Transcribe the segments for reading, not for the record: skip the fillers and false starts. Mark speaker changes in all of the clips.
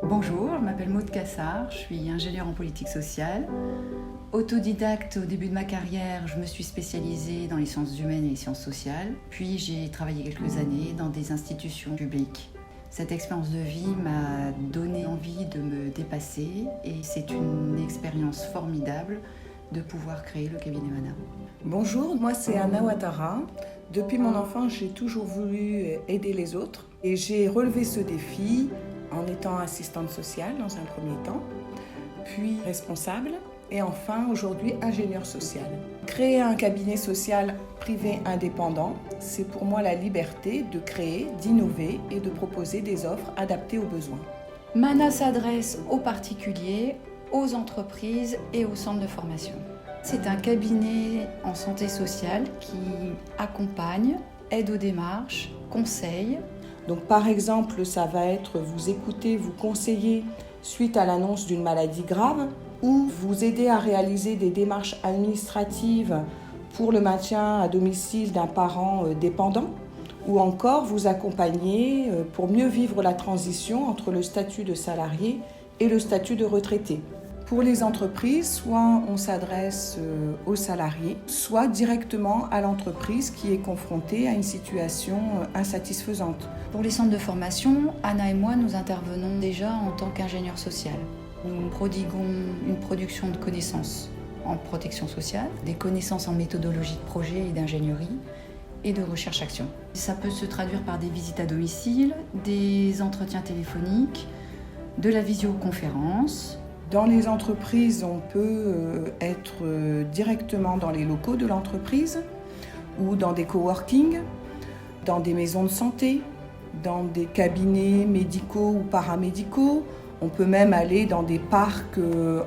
Speaker 1: Bonjour, je m'appelle Maude Cassard, je suis ingénieure en politique sociale. Autodidacte au début de ma carrière, je me suis spécialisée dans les sciences humaines et les sciences sociales. Puis j'ai travaillé quelques années dans des institutions publiques. Cette expérience de vie m'a donné envie de me dépasser et c'est une expérience formidable de pouvoir créer le cabinet Mana.
Speaker 2: Bonjour, moi c'est Anna Ouattara. Depuis mon enfance, j'ai toujours voulu aider les autres et j'ai relevé ce défi en étant assistante sociale dans un premier temps, puis responsable et enfin aujourd'hui ingénieure sociale. Créer un cabinet social privé indépendant, c'est pour moi la liberté de créer, d'innover et de proposer des offres adaptées aux besoins.
Speaker 1: Mana s'adresse aux particuliers, aux entreprises et aux centres de formation. C'est un cabinet en santé sociale qui accompagne, aide aux démarches, conseille.
Speaker 2: Donc par exemple, ça va être vous écouter, vous conseiller suite à l'annonce d'une maladie grave ou vous aider à réaliser des démarches administratives pour le maintien à domicile d'un parent dépendant ou encore vous accompagner pour mieux vivre la transition entre le statut de salarié et le statut de retraité. Pour les entreprises, soit on s'adresse aux salariés, soit directement à l'entreprise qui est confrontée à une situation insatisfaisante.
Speaker 1: Pour les centres de formation, Anna et moi, nous intervenons déjà en tant qu'ingénieurs sociaux. Nous prodiguons une production de connaissances en protection sociale, des connaissances en méthodologie de projet et d'ingénierie et de recherche-action. Ça peut se traduire par des visites à domicile, des entretiens téléphoniques, de la visioconférence.
Speaker 2: Dans les entreprises, on peut être directement dans les locaux de l'entreprise ou dans des coworking, dans des maisons de santé, dans des cabinets médicaux ou paramédicaux. On peut même aller dans des parcs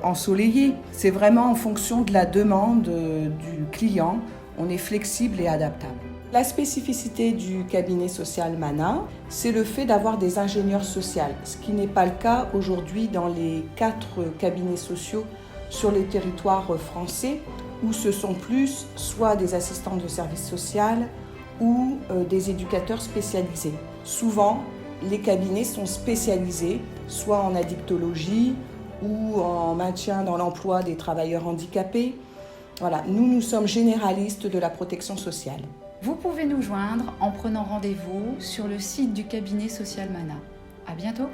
Speaker 2: ensoleillés. C'est vraiment en fonction de la demande du client. On est flexible et adaptable. La spécificité du cabinet social Mana, c'est le fait d'avoir des ingénieurs sociaux, ce qui n'est pas le cas aujourd'hui dans les 4 cabinets sociaux sur les territoires français, où ce sont plus soit des assistants de service social ou des éducateurs spécialisés. Souvent, les cabinets sont spécialisés, soit en addictologie ou en maintien dans l'emploi des travailleurs handicapés. Voilà, nous sommes généralistes de la protection sociale.
Speaker 1: Vous pouvez nous joindre en prenant rendez-vous sur le site du cabinet social Mana. À bientôt!